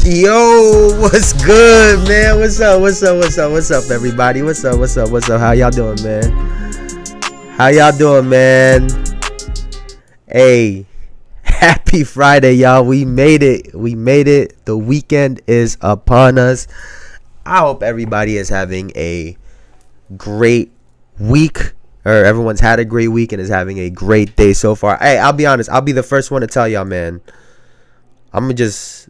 Yo, what's good, man? What's up, everybody? What's up? How y'all doing, man? Hey, happy Friday, y'all. We made it. The weekend is upon us. I hope everybody is having a great week, or everyone's had a great week and is having a great day so far. Hey, I'll be honest. I'll be the first one to tell y'all, man. I'm gonna just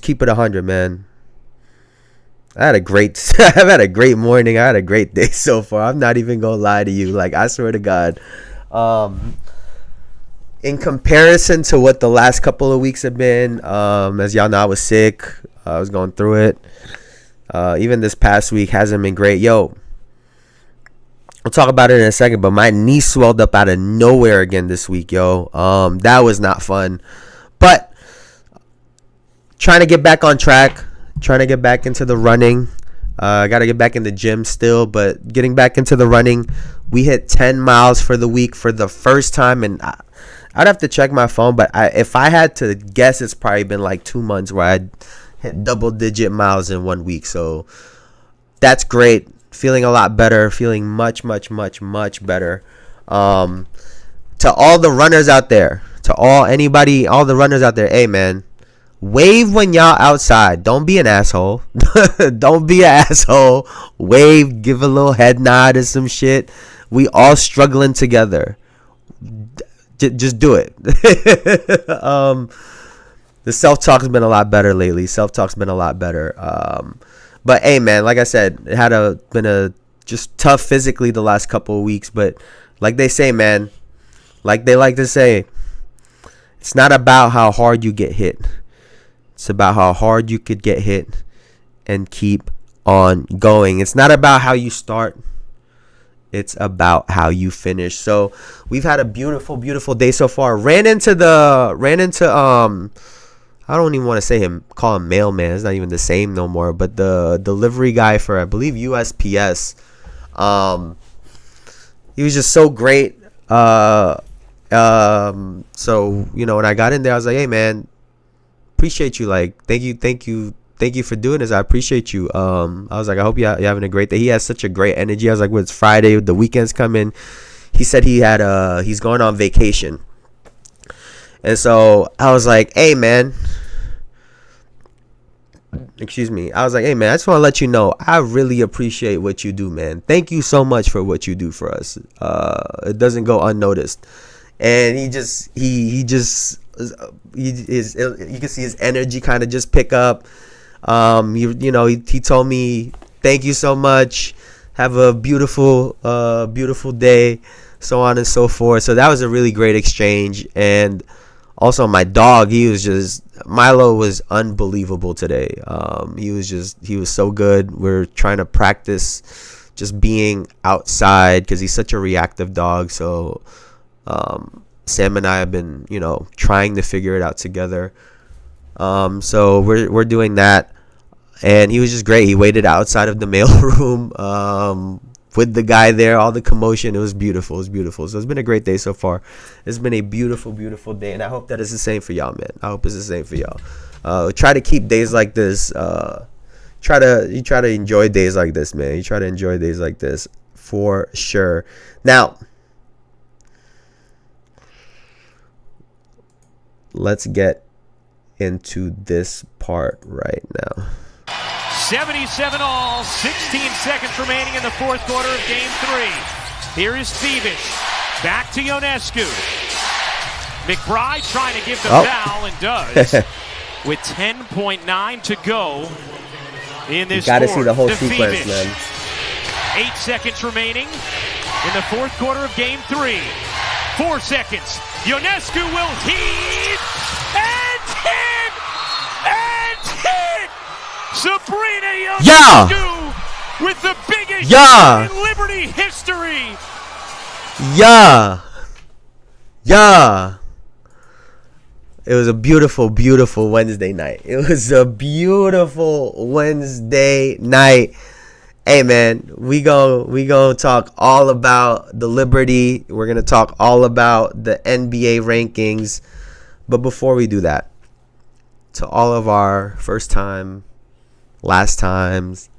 keep it 100, man. I've had a great morning. I had a great day so far. I'm not even gonna lie to you. Like, I swear to God. In comparison to what the last couple of weeks have been, as y'all know, I was sick. I was going through it. Even this past week hasn't been great. Yo, we'll talk about it in a second, but my knee swelled up out of nowhere again this week, yo. That was not fun. But trying to get back on track, trying to get back into the running. I got to get back in the gym still, but getting back into the running. We hit 10 miles for the week for the first time, and I'd have to check my phone, but if I had to guess, it's probably been like 2 months where I hit double-digit miles in 1 week. So that's great. Feeling a lot better. Feeling much better. To all the runners out there, all the runners out there, hey, man. Wave when y'all outside. Don't be an asshole. Don't be an asshole. Wave, give a little head nod or some shit. We all struggling together. Just do it. The self-talk's been a lot better lately. But hey, man, like I said, it been just tough physically the last couple of weeks. But like they say, man, like they like to say, it's not about how hard you get hit. It's about how hard you could get hit and keep on going. It's not about how you start. It's about how you finish. So we've had a beautiful day so far. Ran into I don't even want to call him mailman. It's not even the same no more. But the delivery guy for, I believe, USPS. He was just so great. So, when I got in there, I was like, hey, man, appreciate you. Like, thank you for doing this. I appreciate you. I was like, I hope you're having a great day. He has such a great energy. I was like, well, it's Friday, the weekend's coming. He said he's going on vacation. And so I was like, hey, man. Excuse me. I was like, hey, man, I just want to let you know, I really appreciate what you do, man. Thank you so much for what you do for us. It doesn't go unnoticed. And you can see his energy kind of just pick up. He told me, thank you so much. Have a beautiful day, so on and so forth. So that was a really great exchange. And also my dog, Milo was unbelievable today. He was so good. We're trying to practice just being outside because he's such a reactive dog. So, Sam and I have been, trying to figure it out together. So we're doing that, and he was just great. He waited outside of the mail room with the guy there. All the commotion, it was beautiful. So it's been a great day so far. It's been a beautiful day, and I hope that it's the same for y'all, man. I hope it's the same for y'all. Try to keep days like this. Try to enjoy days like this, man. You try to enjoy days like this for sure. Now, let's get into this part right now. 77 all, 16 seconds remaining in the fourth quarter of Game 3. Here is Thievish. Back to Ionescu. McBride trying to give the foul and does. With 10.9 to go in this Got to fourth. see the whole sequence, man. 8 seconds remaining in the fourth quarter of Game 3. 4 seconds. Ionescu will heave and hit! And hit! Sabrina Ionescu with the biggest shot in Liberty history! It was a beautiful Wednesday night. Hey, man, we gonna talk all about the Liberty. We're gonna talk all about the NBA rankings. But before we do that, to all of our first time, last times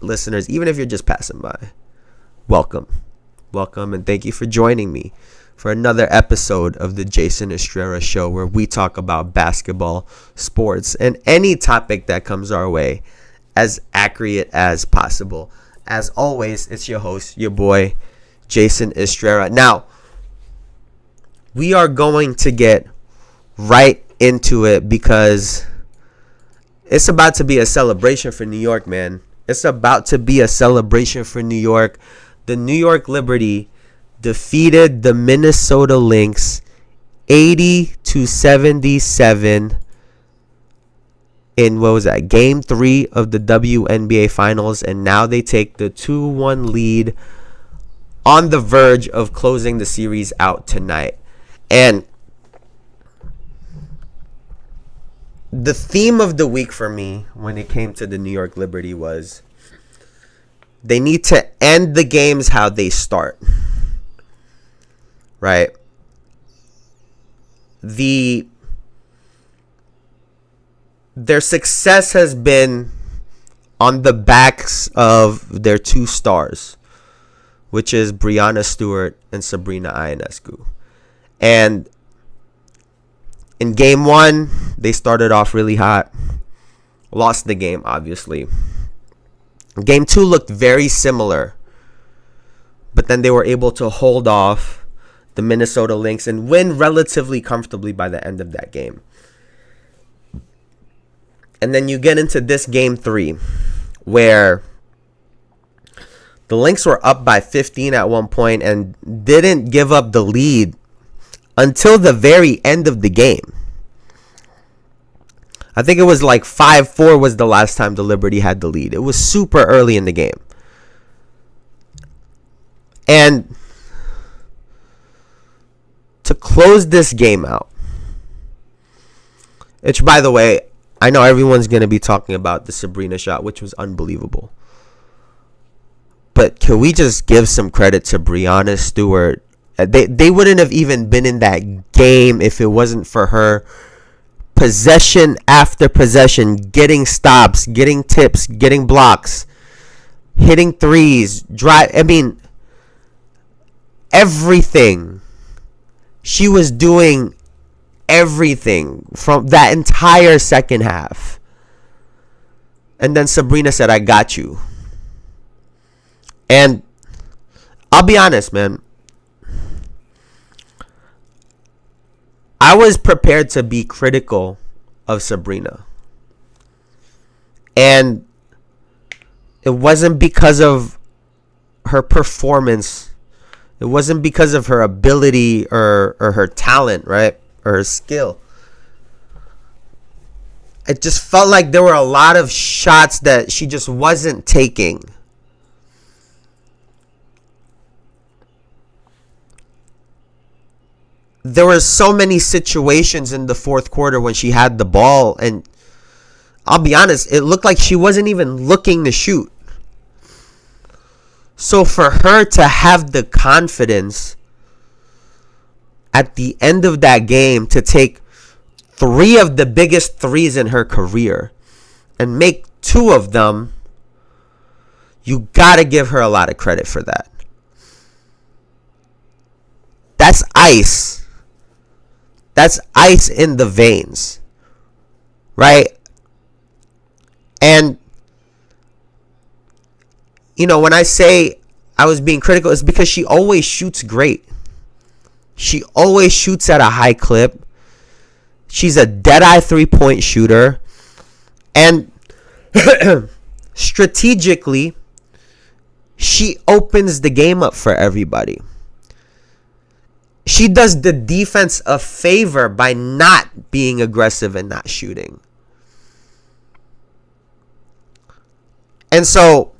listeners, even if you're just passing by, welcome, and thank you for joining me for another episode of the Jayson Estrera Show, where we talk about basketball, sports, and any topic that comes our way as accurate as possible. As always, it's your host, your boy, Jayson Estrera. Now, we are going to get right into it because it's about to be a celebration for New York, man. It's about to be a celebration for New York. The New York Liberty defeated the Minnesota Lynx 80-77 in, what was that, Game 3 of the WNBA Finals, and now they take the 2-1 lead on the verge of closing the series out tonight. And the theme of the week for me when it came to the New York Liberty was they need to end the games how they start. Right? Their success has been on the backs of their two stars, which is Breanna Stewart and Sabrina Ionescu. And in Game 1, they started off really hot. Lost the game, obviously. Game 2 looked very similar. But then they were able to hold off the Minnesota Lynx and win relatively comfortably by the end of that game. And then you get into this Game 3, where the Lynx were up by 15 at one point and didn't give up the lead until the very end of the game. I think it was like 5-4 was the last time the Liberty had the lead. It was super early in the game. And to close this game out, which, by the way, I know everyone's going to be talking about the Sabrina shot, which was unbelievable. But can we just give some credit to Breanna Stewart? They wouldn't have even been in that game if it wasn't for her possession after possession, getting stops, getting tips, getting blocks, hitting threes, everything. She was doing everything from that entire second half. And then Sabrina said, "I got you." And I'll be honest, man. I was prepared to be critical of Sabrina. And it wasn't because of her performance. It wasn't because of her ability or her talent, right? Or her skill. It just felt like there were a lot of shots that she just wasn't taking. There were so many situations in the fourth quarter when she had the ball, and I'll be honest, it looked like she wasn't even looking to shoot. So for her to have the confidence at the end of that game to take 3 of the biggest threes in her career and make 2 of them, you gotta give her a lot of credit for that. That's ice. That's ice in the veins, right? And, when I say I was being critical, it's because she always shoots great. She always shoots at a high clip. She's a dead-eye three-point shooter. And strategically, she opens the game up for everybody. She does the defense a favor by not being aggressive and not shooting. And so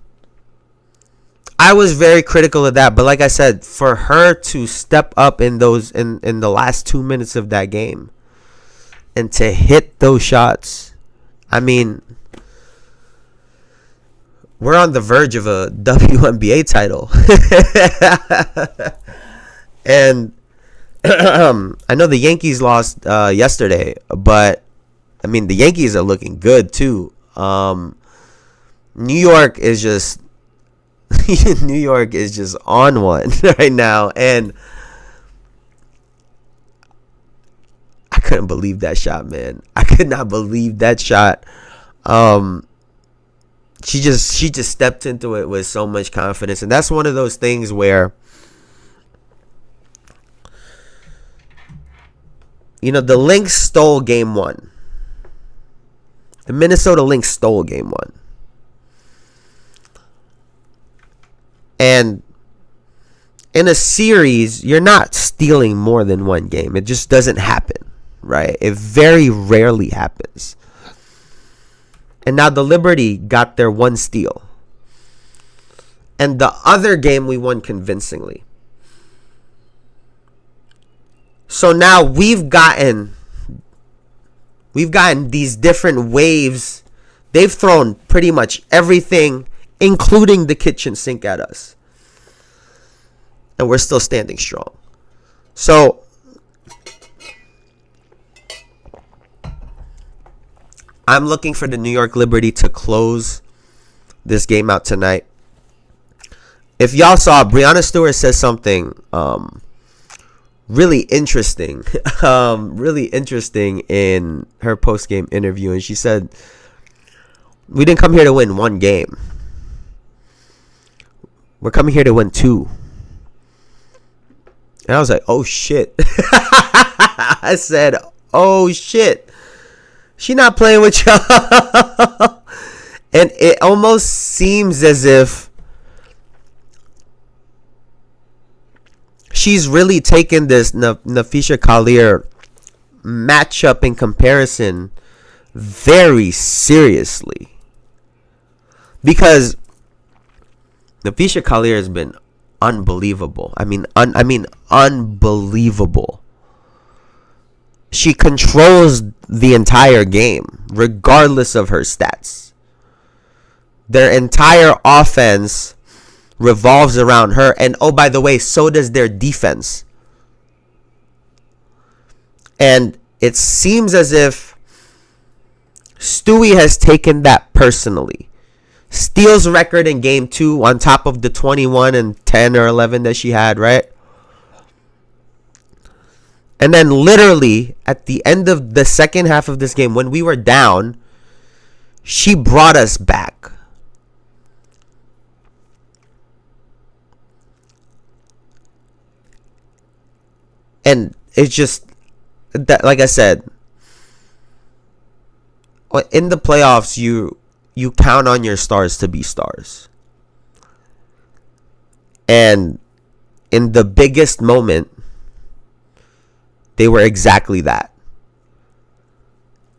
I was very critical of that. But like I said, for her to step up in the last 2 minutes of that game and to hit those shots, I mean, we're on the verge of a WNBA title. And I know the Yankees lost yesterday, but I mean, the Yankees are looking good too. New York is just New York is just on one right now, and I couldn't believe that shot, man. I could not believe that shot. She just stepped into it with so much confidence, and that's one of those things where, you know, the Lynx stole game one. The Minnesota Lynx stole game one. And in a series, you're not stealing more than one game. It just doesn't happen, right? It very rarely happens. And now the Liberty got their one steal. And the other game we won convincingly. So now we've gotten these different waves. They've thrown pretty much everything, including the kitchen sink, at us. And we're still standing strong. So I'm looking for the New York Liberty to close this game out tonight. If y'all saw, Breanna Stewart says something really interesting. Really interesting in her post-game interview. And she said, we didn't come here to win one game. We're coming here to win two. And I was like, oh shit. I said, oh shit. She not playing with y'all. And it almost seems as if she's really taken this Napheesa Collier matchup in comparison very seriously. Because Napheesa Collier has been unbelievable. I mean, unbelievable. She controls the entire game, regardless of her stats. Their entire offense revolves around her. And oh, by the way, so does their defense. And it seems as if Stewie has taken that personally. Steals record in game 2 on top of the 21 and 10 or 11 that she had, right? And then literally at the end of the second half of this game, when we were down, she brought us back. And it's just that, like I said, in the playoffs, you count on your stars to be stars. And in the biggest moment, they were exactly that.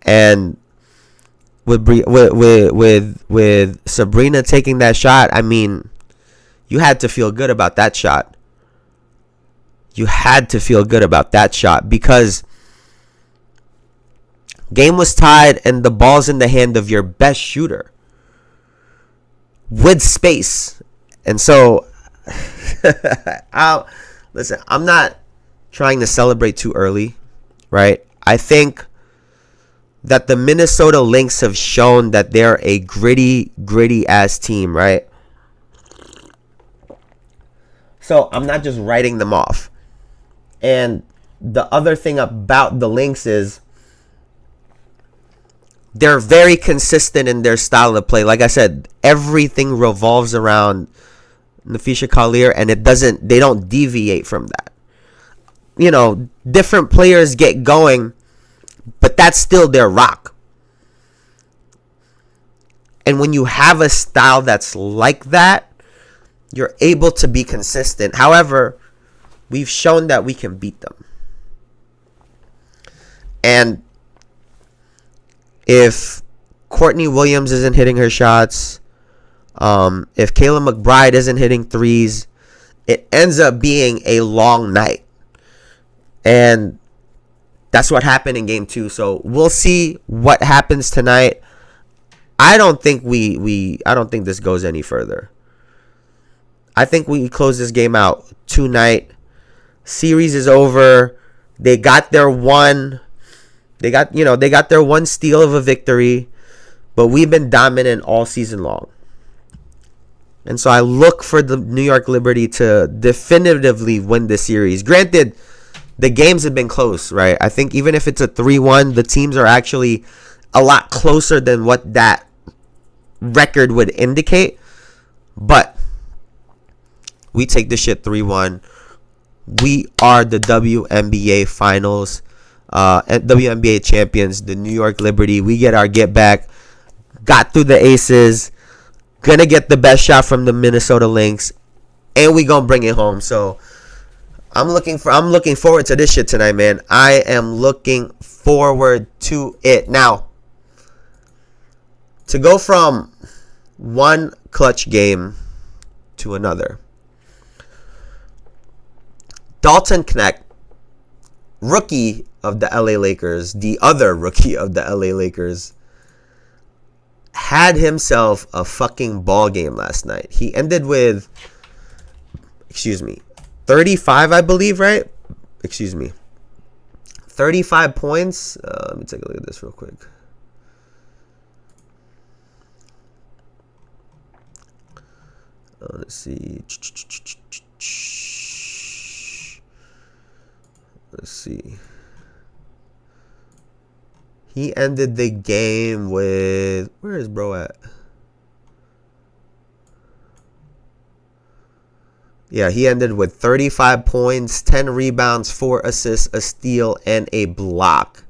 And with Sabrina taking that shot, I mean, you had to feel good about that shot. You had to feel good about that shot because game was tied and the ball's in the hand of your best shooter with space. And so, listen, I'm not trying to celebrate too early, right? I think that the Minnesota Lynx have shown that they're a gritty ass team, right? So I'm not just writing them off. And the other thing about the Lynx is they're very consistent in their style of play. Like I said, everything revolves around Napheesa Collier, and they don't deviate from that. You know, different players get going, but that's still their rock. And when you have a style that's like that, you're able to be consistent. However, we've shown that we can beat them. And if Courtney Williams isn't hitting her shots, if Kayla McBride isn't hitting threes, it ends up being a long night. And that's what happened in game 2. So we'll see what happens tonight. I don't think this goes any further. I think we close this game out tonight. Series is over. They got their one They got their one steal of a victory, but we've been dominant all season long. And so I look for the New York Liberty to definitively win this series. Granted, the games have been close, right? I think even if it's a 3-1, the teams are actually a lot closer than what that record would indicate. But we take this shit 3-1. We are the WNBA finals, WNBA champions, the New York Liberty. We get our get back. Got through the Aces. Gonna get the best shot from the Minnesota Lynx, and we gonna bring it home. So I'm looking forward to this shit tonight, man. I am looking forward to it. Now, to go from one clutch game to another, Dalton Knecht, rookie of the LA Lakers, the other rookie of the LA Lakers, had himself a fucking ball game last night. He ended with, 35, I believe, right? 35 points. Let me take a look at this real quick. Let's see. He ended the game with... Where is bro at? Yeah, he ended with 35 points, 10 rebounds, 4 assists, a steal, and a block.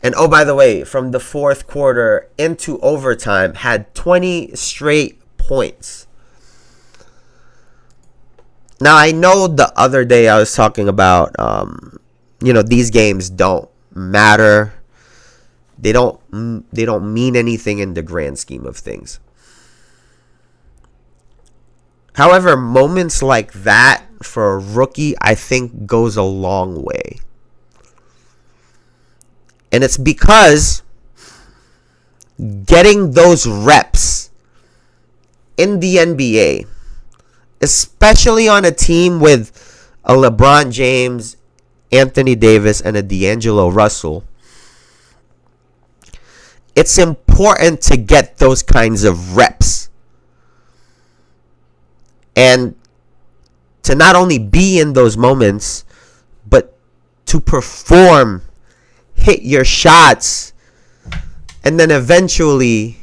And oh, by the way, from the fourth quarter into overtime, had 20 straight points. Now, I know the other day I was talking about, these games don't matter. They don't mean anything in the grand scheme of things. However, moments like that for a rookie, I think, goes a long way. And it's because getting those reps in the NBA, especially on a team with a LeBron James, Anthony Davis, and a D'Angelo Russell, it's important to get those kinds of reps. And to not only be in those moments, but to perform, hit your shots, and then eventually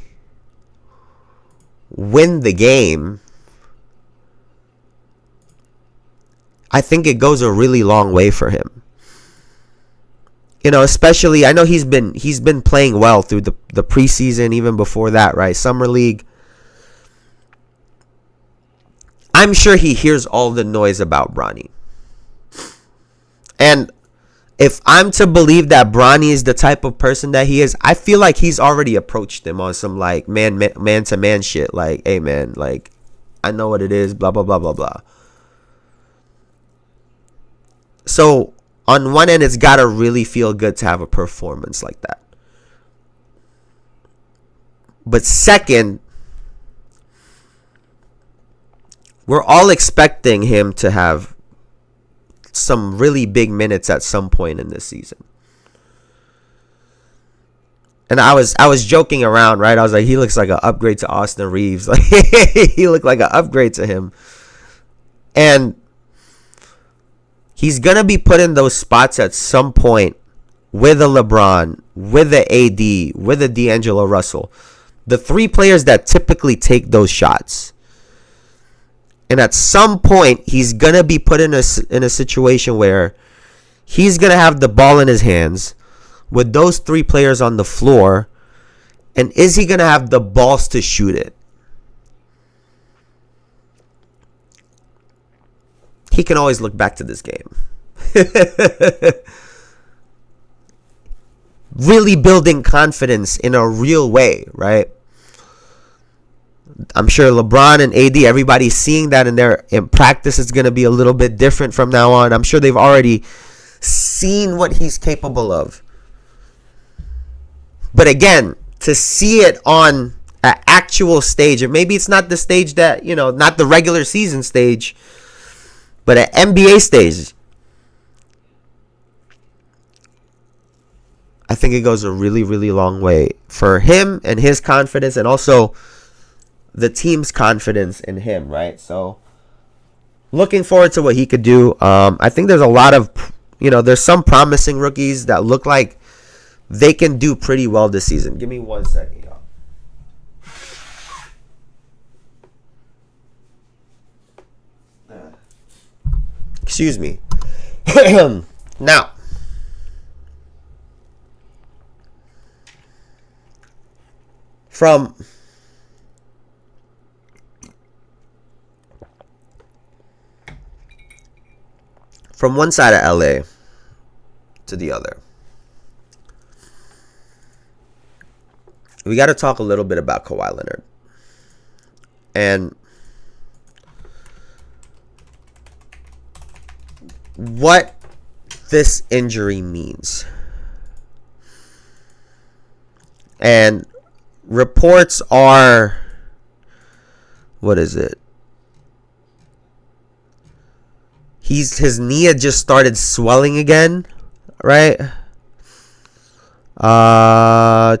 win the game. I think it goes a really long way for him. Especially, I know he's been playing well through the preseason, even before that, right? Summer League. I'm sure he hears all the noise about Bronny. And if I'm to believe that Bronny is the type of person that he is, I feel like he's already approached him on some like man to man shit. Like, hey man, like, I know what it is, blah, blah, blah, blah, blah. So on one end, it's got to really feel good to have a performance like that. But second, we're all expecting him to have some really big minutes at some point in this season. And I was joking around, right? I was like, he looks like an upgrade to Austin Reeves. Like, he looked like an upgrade to him. And he's going to be put in those spots at some point with a LeBron, with a AD, with a D'Angelo Russell. The three players that typically take those shots. And at some point, he's going to be put in a situation where he's going to have the ball in his hands with those three players on the floor. And is he going to have the balls to shoot it? He can always look back to this game. Really building confidence in a real way, right? I'm sure LeBron and AD, everybody's seeing that in practice. It's going to be a little bit different from now on. I'm sure they've already seen what he's capable of. But again, to see it on an actual stage, and maybe it's not the stage that, not the regular season stage, but an NBA stage. I think it goes a really, really long way for him and his confidence, and also the team's confidence in him, right? So looking forward to what he could do. I think there's a lot of, there's some promising rookies that look like they can do pretty well this season. Give me 1 second, y'all. Excuse me. Now, from one side of LA to the other, we got to talk a little bit about Kawhi Leonard. And what this injury means. And reports are, what is it? His knee had just started swelling again, right? Let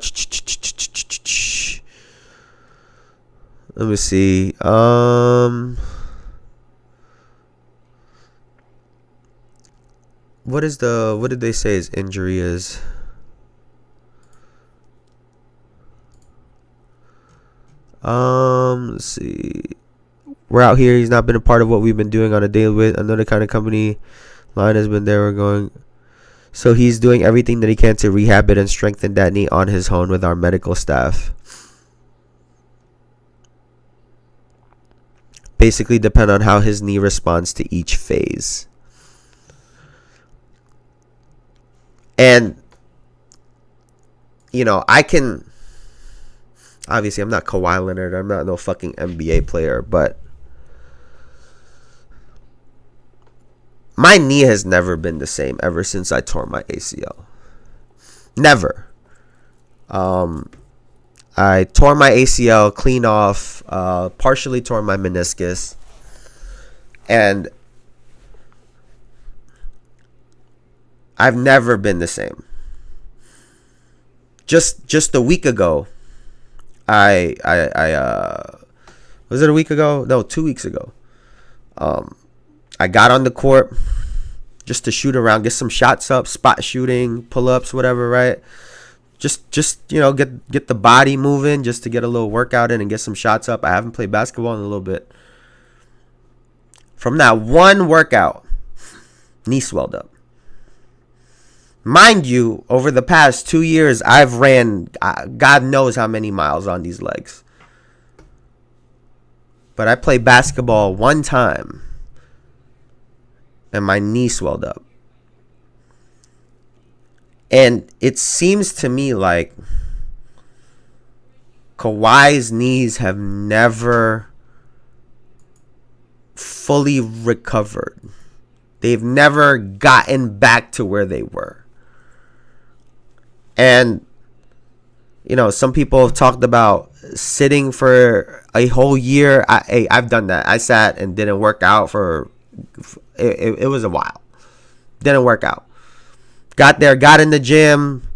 me see. What did they say his injury is? Let's see. We're out here. He's not been a part of what we've been doing on a daily with another kind of company. Line has been there. We're going. So he's doing everything that he can to rehab it and strengthen that knee on his own with our medical staff. Basically depend on how his knee responds to each phase. And, I can... Obviously, I'm not Kawhi Leonard. I'm not no fucking NBA player, but my knee has never been the same ever since I tore my ACL. Never. I tore my ACL clean off, partially tore my meniscus, and I've never been the same. Just a week ago, I was it a week ago? No, 2 weeks ago. I got on the court just to shoot around, get some shots up, spot shooting, pull-ups, whatever, right? Just get the body moving, just to get a little workout in and get some shots up. I haven't played basketball in a little bit. From that one workout, knee swelled up. Mind you, over the past 2 years, I've ran God knows how many miles on these legs. But I played basketball one time, and my knee swelled up. And it seems to me like Kawhi's knees have never fully recovered. They've never gotten back to where they were. And, some people have talked about sitting for a whole year. I've done that. I sat and didn't work out for it was a while. Didn't work out. Got there, got in the gym,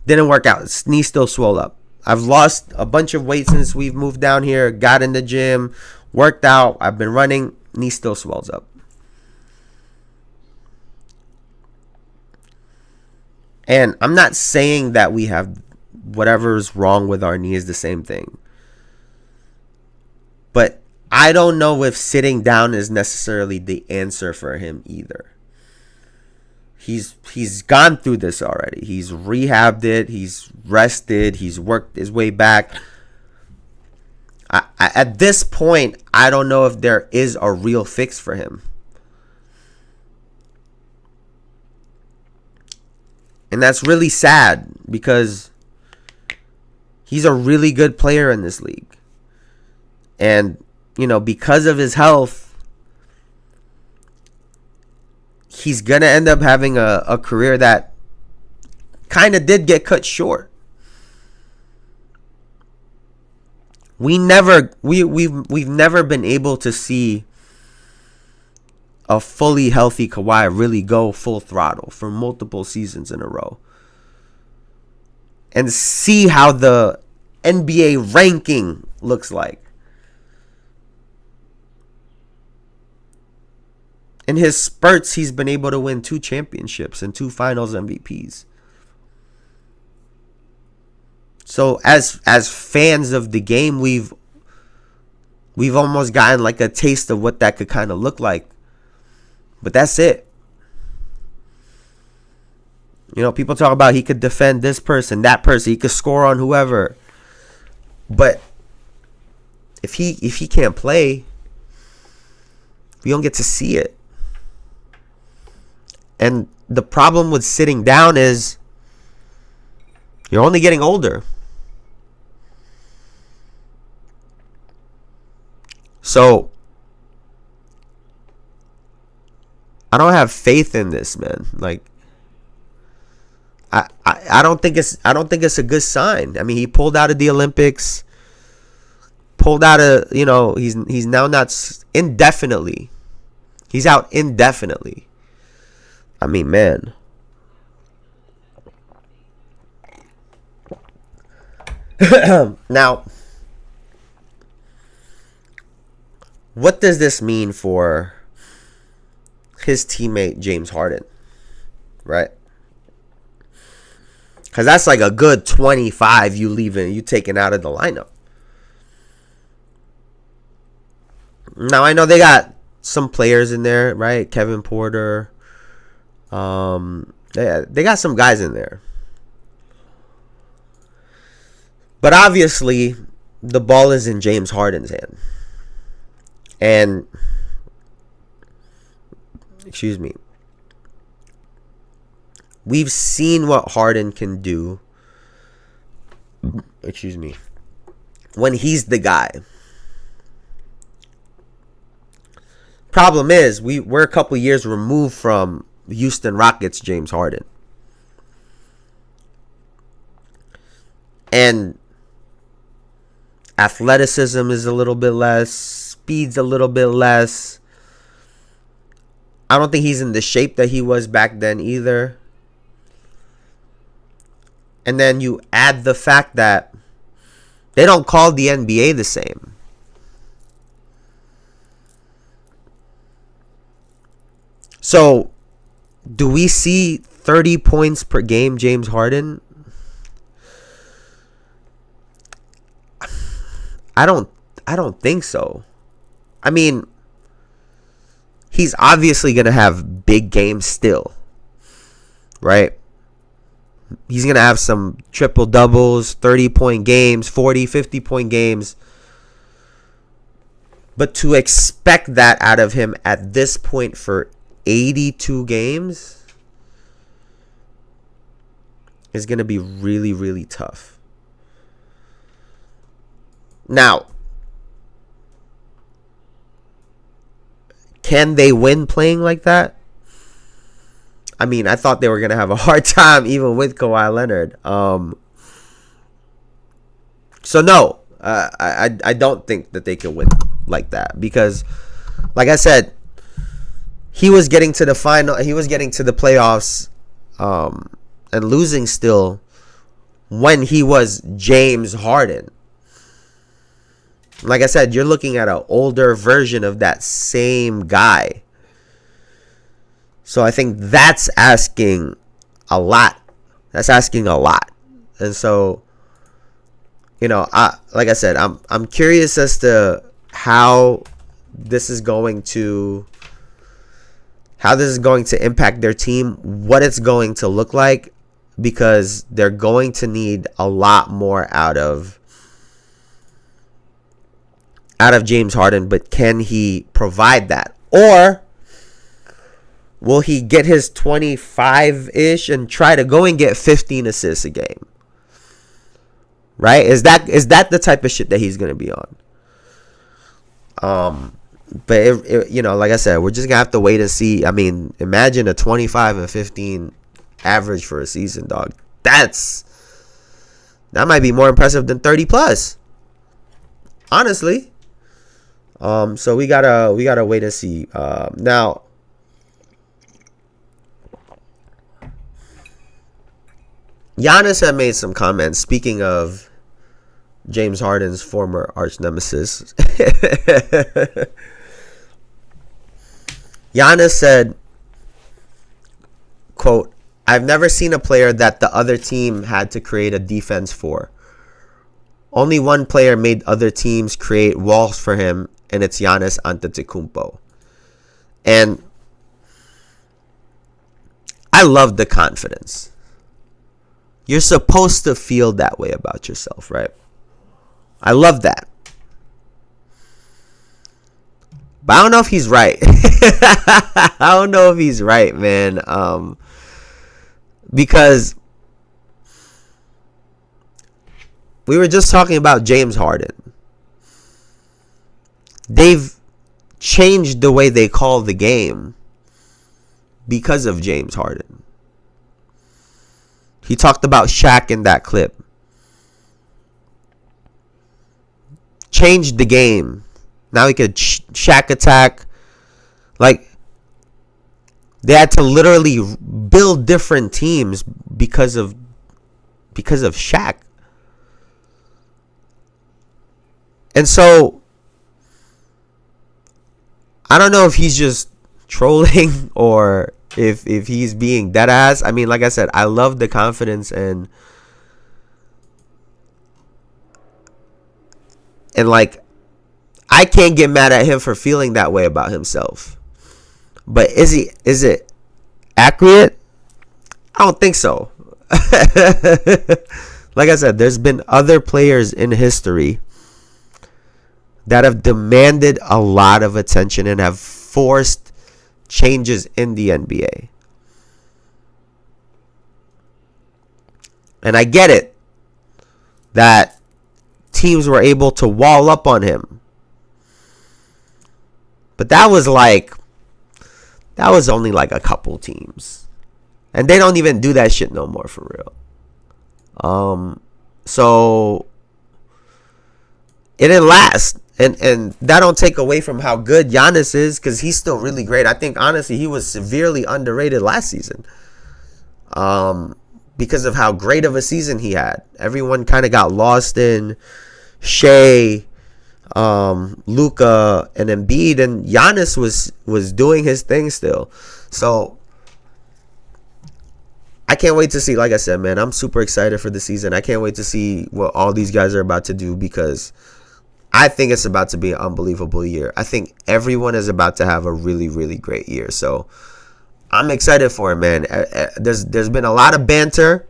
didn't work out. Knee still swelled up. I've lost a bunch of weight since we've moved down here. Got in the gym, worked out. I've been running. Knee still swells up. And I'm not saying that we have whatever's wrong with our knee is the same thing. But I don't know if sitting down is necessarily the answer for him either. He's gone through this already. He's rehabbed it. He's rested. He's worked his way back. At this point, I don't know if there is a real fix for him. And that's really sad because he's a really good player in this league. And, because of his health, he's going to end up having a career that kind of did get cut short. We've never been able to see a fully healthy Kawhi really go full throttle for multiple seasons in a row. and see how the NBA ranking looks like. In his spurts, he's been able to win 2 championships and 2 finals MVPs. So as fans of the game, we've almost gotten like a taste of what that could kind of look like. But that's it. You know, people talk about he could defend this person, that person, he could score on whoever. But if he can't play, we don't get to see it. And the problem with sitting down is you're only getting older. So I don't have faith in this, man. Like I don't think it's a good sign. I mean, he pulled out of the Olympics. Pulled out of, you know, he's now not indefinitely. He's out indefinitely. I mean, man. Now, what does this mean for his teammate James Harden? Right? Because that's like a good 25 you taking out of the lineup. Now, I know they got some players in there, right? Kevin Porter. They got some guys in there. But obviously, the ball is in James Harden's hand. And, excuse me, we've seen what Harden can do, when he's the guy. Problem is, we're a couple years removed from Houston Rockets James Harden. And athleticism is a little bit less, speed's a little bit less. I don't think he's in the shape that he was back then either. And then you add the fact that they don't call the NBA the same. So, do we see 30 points per game James Harden? I don't think so. I mean, he's obviously going to have big games still. Right? He's going to have some triple doubles, 30-point games, 40, 50-point games. But to expect that out of him at this point for 82 games is going to be really, really tough. Now, can they win playing like that? I mean, I thought they were going to have a hard time even with Kawhi Leonard. So, no, I don't think that they can win like that. Because, like I said, he was getting to the final. He was getting to the playoffs and losing still when he was James Harden. Like I said, you're looking at an older version of that same guy. So I think that's asking a lot. That's asking a lot. And so, you know, like I said, I'm curious as to how this is going to impact their team, what it's going to look like, because they're going to need a lot more out of James Harden. But can he provide that? Or will he get his 25-ish and try to go and get 15 assists a game? Right? Is that the type of shit that he's going to be on? But, you know, like I said, we're just going to have to wait and see. I mean, imagine a 25 and 15 average for a season, dog. That might be more impressive than 30 plus. Honestly. So we gotta wait and see. Now, Giannis had made some comments. Speaking of James Harden's former arch nemesis, Giannis said, quote, "I've never seen a player that the other team had to create a defense for. Only one player made other teams create walls for him, and it's Giannis Antetokounmpo." And I love the confidence. You're supposed to feel that way about yourself, right? I love that. But I don't know if he's right. I don't know if he's right, man. Because we were just talking about James Harden. They've changed the way they call the game because of James Harden. He talked about Shaq in that clip. Changed the game. Now he could Shaq attack. Like, they had to literally build different teams because of Shaq. And so I don't know if he's just trolling or if he's being dead ass. I mean, like I said, I love the confidence and like, I can't get mad at him for feeling that way about himself. But is it accurate? I don't think so. Like I said, there's been other players in history that have demanded a lot of attention and have forced changes in the NBA. And I get it that teams were able to wall up on him. But that was only like a couple teams. And they don't even do that shit no more, for real. So it didn't last. And that don't take away from how good Giannis is, because he's still really great. I think, honestly, he was severely underrated last season. Because of how great of a season he had. Everyone kind of got lost in Shea, Luka, and Embiid, and Giannis was doing his thing still. So I can't wait to see. Like I said, man, I'm super excited for the season. I can't wait to see what all these guys are about to do, because I think it's about to be an unbelievable year. I think everyone is about to have a really, really great year. So I'm excited for it, man. There's been a lot of banter.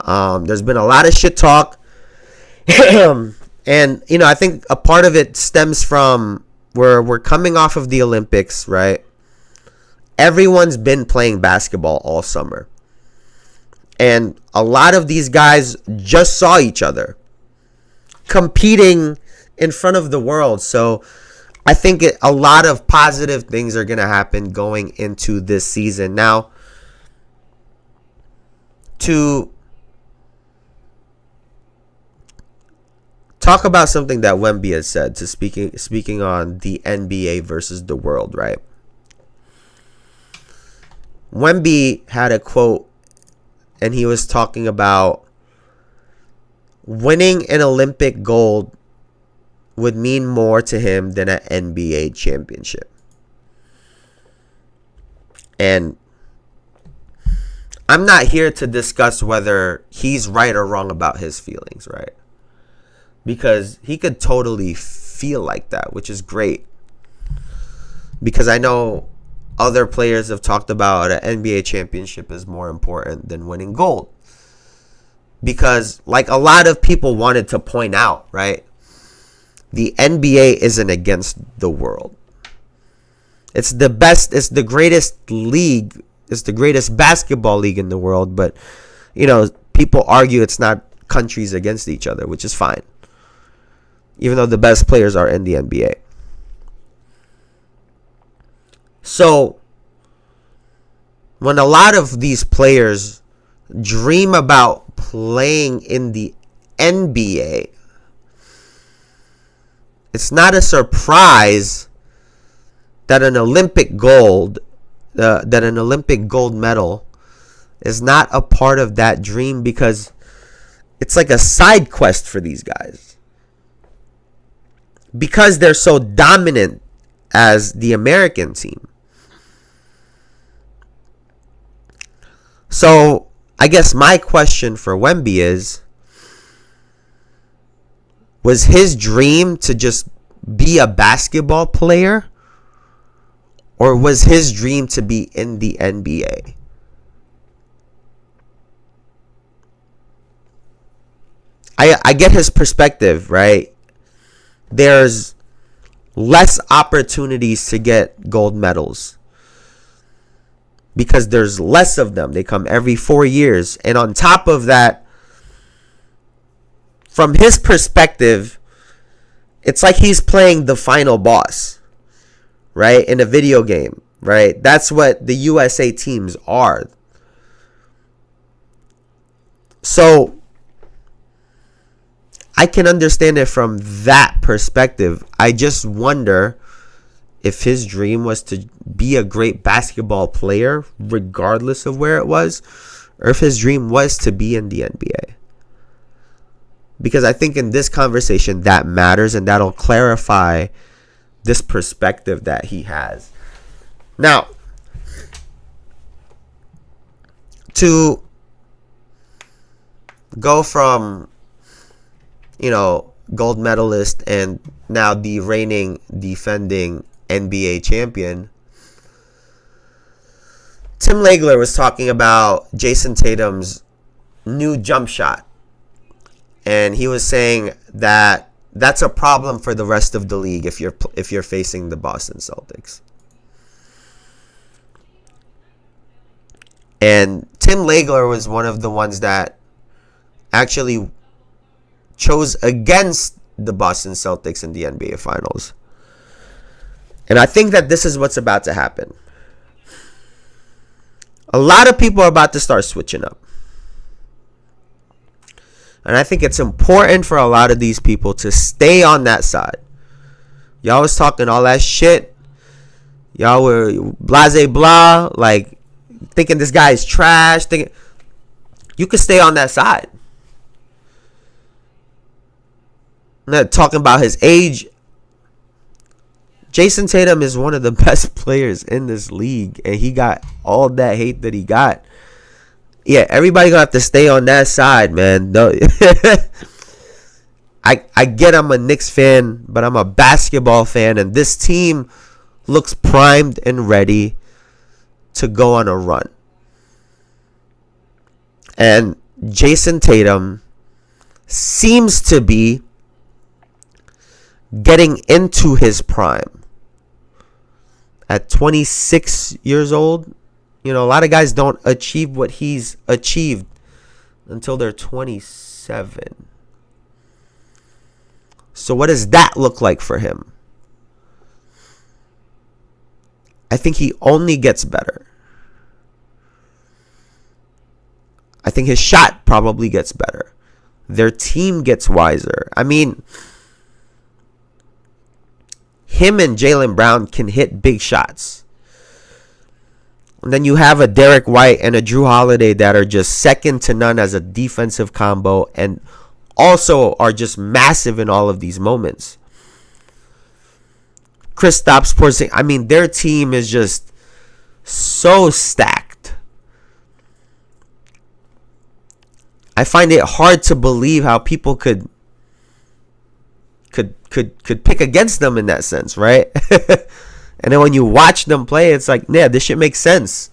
There's been a lot of shit talk. And, you know, I think a part of it stems from we're coming off of the Olympics, right? Everyone's been playing basketball all summer. And a lot of these guys just saw each other competing in front of the world. So I think a lot of positive things are going to happen going into this season. Now, to talk about something that Wemby has said, to speaking on the NBA versus the world, right? Wemby had a quote, and he was talking about winning an Olympic gold would mean more to him than an NBA championship. And I'm not here to discuss whether he's right or wrong about his feelings, right? Because he could totally feel like that, which is great. Because I know other players have talked about an NBA championship is more important than winning gold. Because, like a lot of people wanted to point out, right? The NBA isn't against the world. It's the best, it's the greatest league, it's the greatest basketball league in the world. But, you know, people argue it's not countries against each other, which is fine. Even though the best players are in the NBA. So, when a lot of these players dream about playing in the NBA, it's not a surprise that an Olympic gold medal is not a part of that dream because it's like a side quest for these guys. Because they're so dominant as the American team. So, I guess my question for Wemby is, was his dream to just be a basketball player? Or was his dream to be in the NBA? I get his perspective, right? There's less opportunities to get gold medals because there's less of them. They come every 4 years. And on top of that, from his perspective, it's like he's playing the final boss, right? In a video game, right? That's what the USA teams are. So I can understand it from that perspective. I just wonder if his dream was to be a great basketball player, regardless of where it was, or if his dream was to be in the NBA. Because I think in this conversation that matters, and that'll clarify this perspective that he has. Now, to go from, gold medalist and now the reigning defending NBA champion, Tim Legler was talking about Jayson Tatum's new jump shot. And he was saying that that's a problem for the rest of the league if you're facing the Boston Celtics. And Tim Legler was one of the ones that actually chose against the Boston Celtics in the NBA Finals. And I think that this is what's about to happen. A lot of people are about to start switching up. And I think it's important for a lot of these people to stay on that side. Y'all was talking all that shit. Y'all were blase blah, like thinking this guy is trash. You could stay on that side. I'm not talking about his age. Jayson Tatum is one of the best players in this league, and he got all that hate that he got. Yeah, everybody gonna have to stay on that side, man. No, I get I'm a Knicks fan, but I'm a basketball fan, and this team looks primed and ready to go on a run. And Jayson Tatum seems to be getting into his prime at 26 years old. A lot of guys don't achieve what he's achieved until they're 27. So what does that look like for him? I think he only gets better. I think his shot probably gets better. Their team gets wiser. I mean, him and Jaylen Brown can hit big shots. And then you have a Derek White and a Drew Holiday that are just second to none as a defensive combo and also are just massive in all of these moments. Kristaps Porzingis, I mean, their team is just so stacked. I find it hard to believe how people could pick against them in that sense, right? And then when you watch them play, it's like, yeah, this shit makes sense.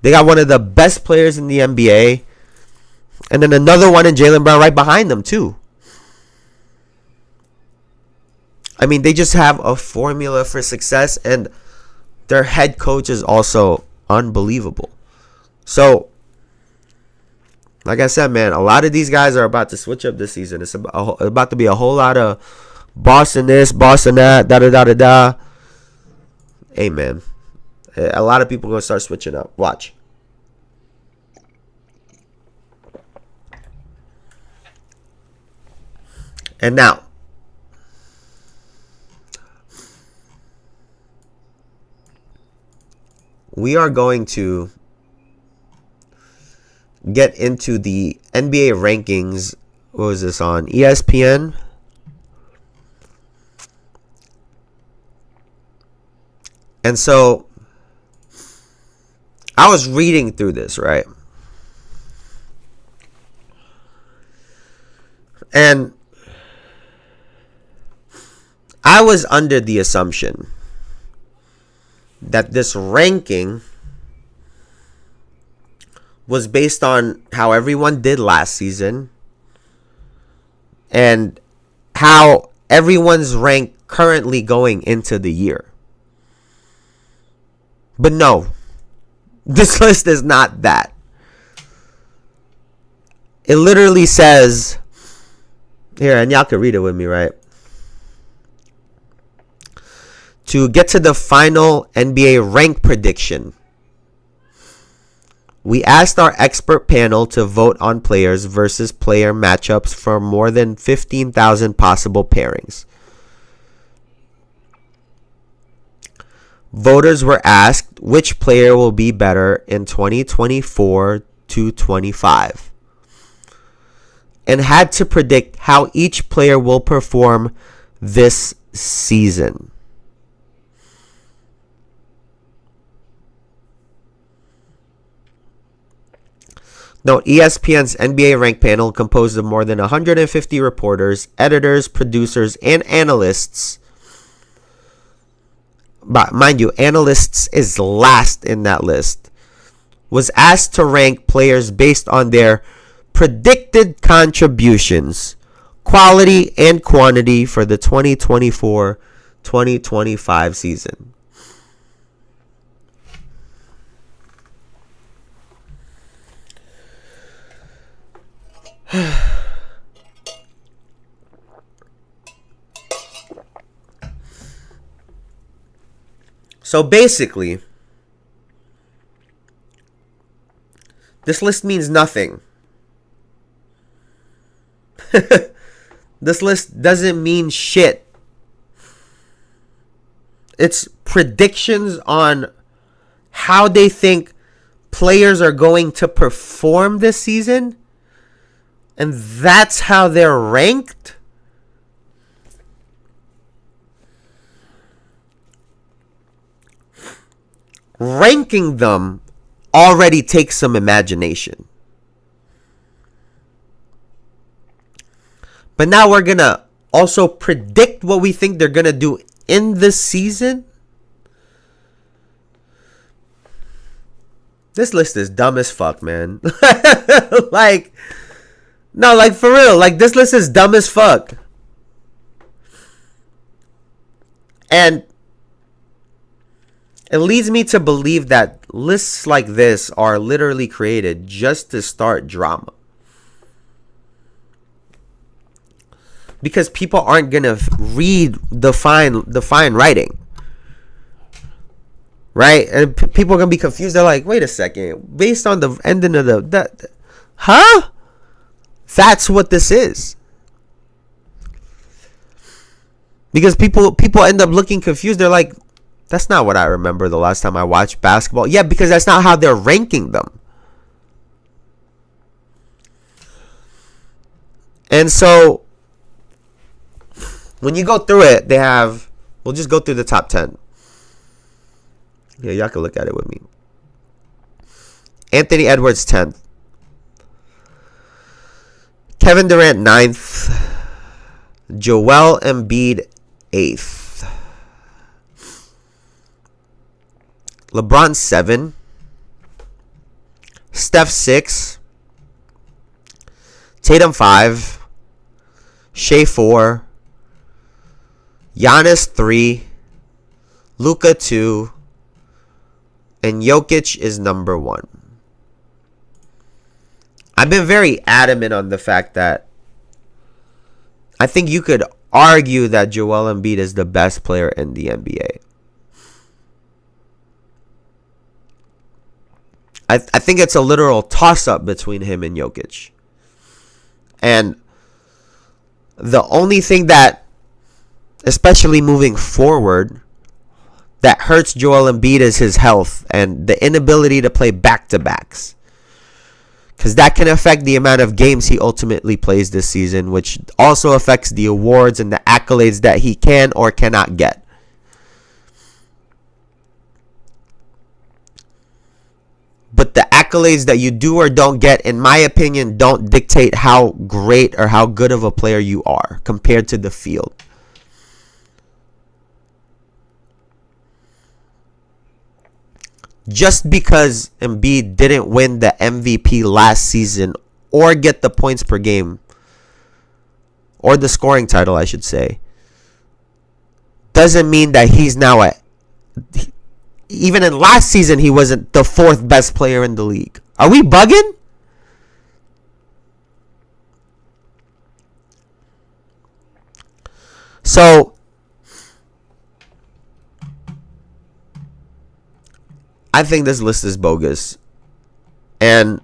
They got one of the best players in the NBA. And then another one in Jaylen Brown right behind them, too. I mean, they just have a formula for success. And their head coach is also unbelievable. So, like I said, man, a lot of these guys are about to switch up this season. It's about to be a whole lot of Boston this, Boston that, da-da-da-da-da. Hey, man, a lot of people are going to start switching up. Watch. And now, we are going to get into the NBA rankings. What was this on? ESPN? And so I was reading through this, right? And I was under the assumption that this ranking was based on how everyone did last season and how everyone's ranked currently going into the year. But no, this list is not that. It literally says, here, and y'all can read it with me, right? To get to the final NBA rank prediction, we asked our expert panel to vote on players versus player matchups for more than 15,000 possible pairings. Voters were asked which player will be better in 2024 to 25 and had to predict how each player will perform this season. Note, ESPN's NBA rank panel, composed of more than 150 reporters, editors, producers, and analysts. But mind you, analysts is last in that list. Was asked to rank players based on their predicted contributions, quality, and quantity for the 2024-2025 season. So basically, this list means nothing. This list doesn't mean shit. It's predictions on how they think players are going to perform this season. And that's how they're ranked? Ranking them already takes some imagination. But now we're going to also predict what we think they're going to do in the season? This list is dumb as fuck, man. No, for real. This list is dumb as fuck. And it leads me to believe that lists like this are literally created just to start drama. Because people aren't going to read the fine writing. Right? And people are going to be confused. They're like, wait a second. Based on the ending of huh? That's what this is. Because people end up looking confused. They're like, that's not what I remember the last time I watched basketball. Yeah, because that's not how they're ranking them. And so, when you go through it, they have, we'll just go through the top 10. Yeah, y'all can look at it with me. Anthony Edwards, 10th. Kevin Durant, 9th. Joel Embiid, 8th. LeBron, 7. Steph, 6. Tatum, 5. Shea, 4. Giannis, 3. Luka, 2. And Jokic is number 1. I've been very adamant on the fact that I think you could argue that Joel Embiid is the best player in the NBA. I think it's a literal toss-up between him and Jokic. And the only thing that, especially moving forward, that hurts Joel Embiid is his health and the inability to play back-to-backs. Because that can affect the amount of games he ultimately plays this season, which also affects the awards and the accolades that he can or cannot get. But the accolades that you do or don't get, in my opinion, don't dictate how great or how good of a player you are compared to the field. Just because Embiid didn't win the MVP last season or get the points per game, or the scoring title, I should say, doesn't mean that he's now even in last season, he wasn't the fourth best player in the league. Are we bugging? So, I think this list is bogus. And,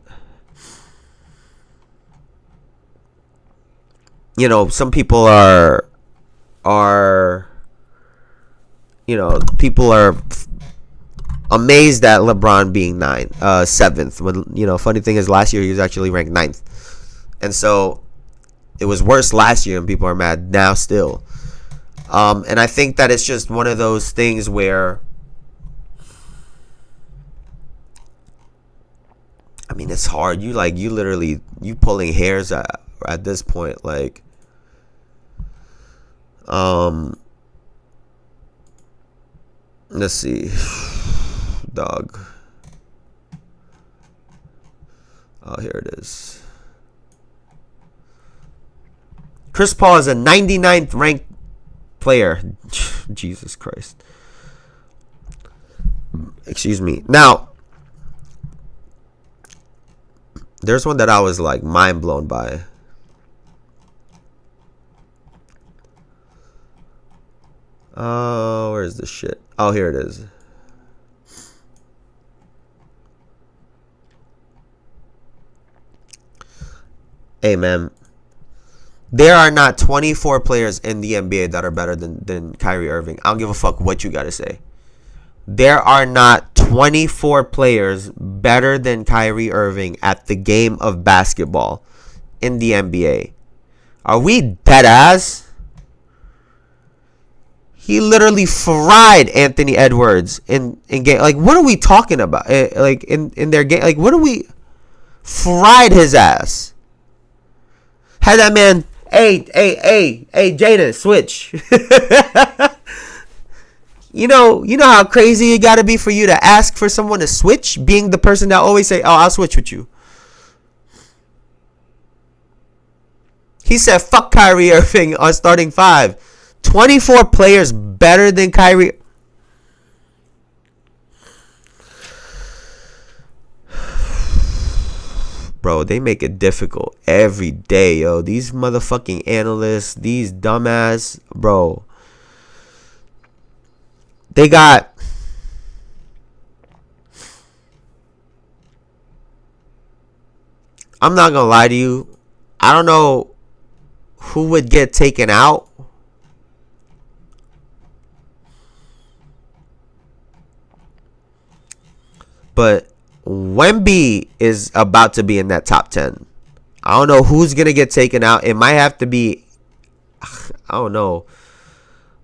you know, some people are amazed at LeBron being 7th. When, you know, funny thing is last year he was actually ranked 9th. And so it was worse last year and people are mad now still. And I think that it's just one of those things where, I mean, it's hard. You literally pulling hairs at this point. Like, let's see. Dog. Oh, here it is. Chris Paul is a 99th ranked player. Jesus Christ. Excuse me. Now, there's one that I was like mind blown by. Oh, where's this shit? Oh, here it is. Hey, man. There are not 24 players in the NBA that are better than Kyrie Irving. I don't give a fuck what you got to say. There are not 24 players better than Kyrie Irving at the game of basketball in the NBA. Are we dead ass? He literally fried Anthony Edwards in game. Like, what are we talking about? Like, in their game. Like, what are we... Fried his ass. Had that man... Hey, Jaden, switch. You know how crazy it gotta be for you to ask for someone to switch, being the person that always say, "Oh, I'll switch with you." He said, "Fuck Kyrie Irving on starting 5." 24 players better than Kyrie. Bro, they make it difficult every day, yo. These motherfucking analysts, these dumbass, bro. They got... I'm not gonna lie to you. I don't know who would get taken out. But Wemby is about to be in that top 10. I don't know who's going to get taken out. It might have to be... I don't know.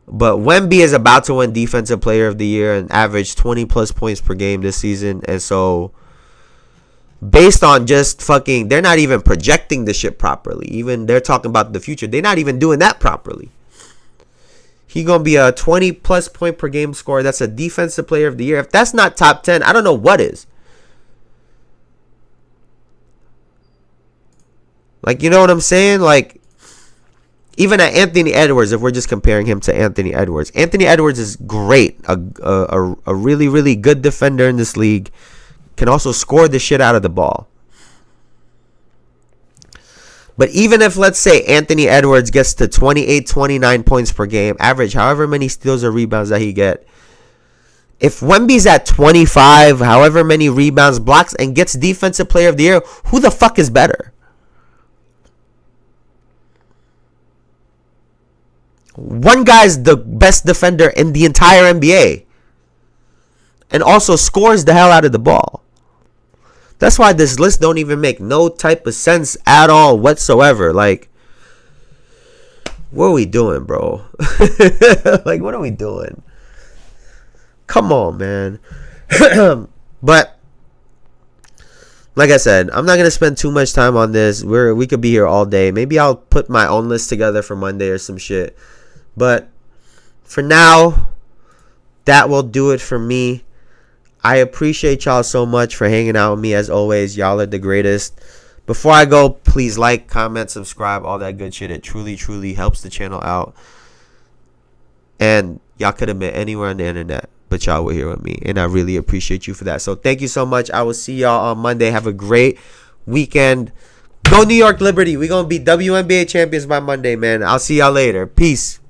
But Wemby is about to win Defensive Player of the Year and average 20-plus points per game this season. And so, based on just fucking... They're not even projecting the shit properly. Even they're talking about the future. They're not even doing that properly. He's going to be a 20-plus point per game scorer. That's a Defensive Player of the Year. If that's not top 10, I don't know what is. Like, you know what I'm saying? Like, even at Anthony Edwards, if we're just comparing him to Anthony Edwards is great. A really, really good defender in this league. Can also score the shit out of the ball. But even if, let's say, Anthony Edwards gets to 28, 29 points per game, average however many steals or rebounds that he get, if Wemby's at 25, however many rebounds, blocks, and gets Defensive Player of the Year, who the fuck is better? One guy's the best defender in the entire NBA and also scores the hell out of the ball. That's why this list don't even make no type of sense at all whatsoever. Like, what are we doing, bro? Like, what are we doing? Come on, man. But like I said, I'm not gonna spend too much time on this. We could be here all day. Maybe I'll put my own list together for Monday or some shit. But for now, that will do it for me. I appreciate y'all so much for hanging out with me as always. Y'all are the greatest. Before I go, please like, comment, subscribe, all that good shit. It truly, truly helps the channel out. And y'all could have been anywhere on the internet, but y'all were here with me. And I really appreciate you for that. So thank you so much. I will see y'all on Monday. Have a great weekend. Go New York Liberty. We're going to be WNBA champions by Monday, man. I'll see y'all later. Peace.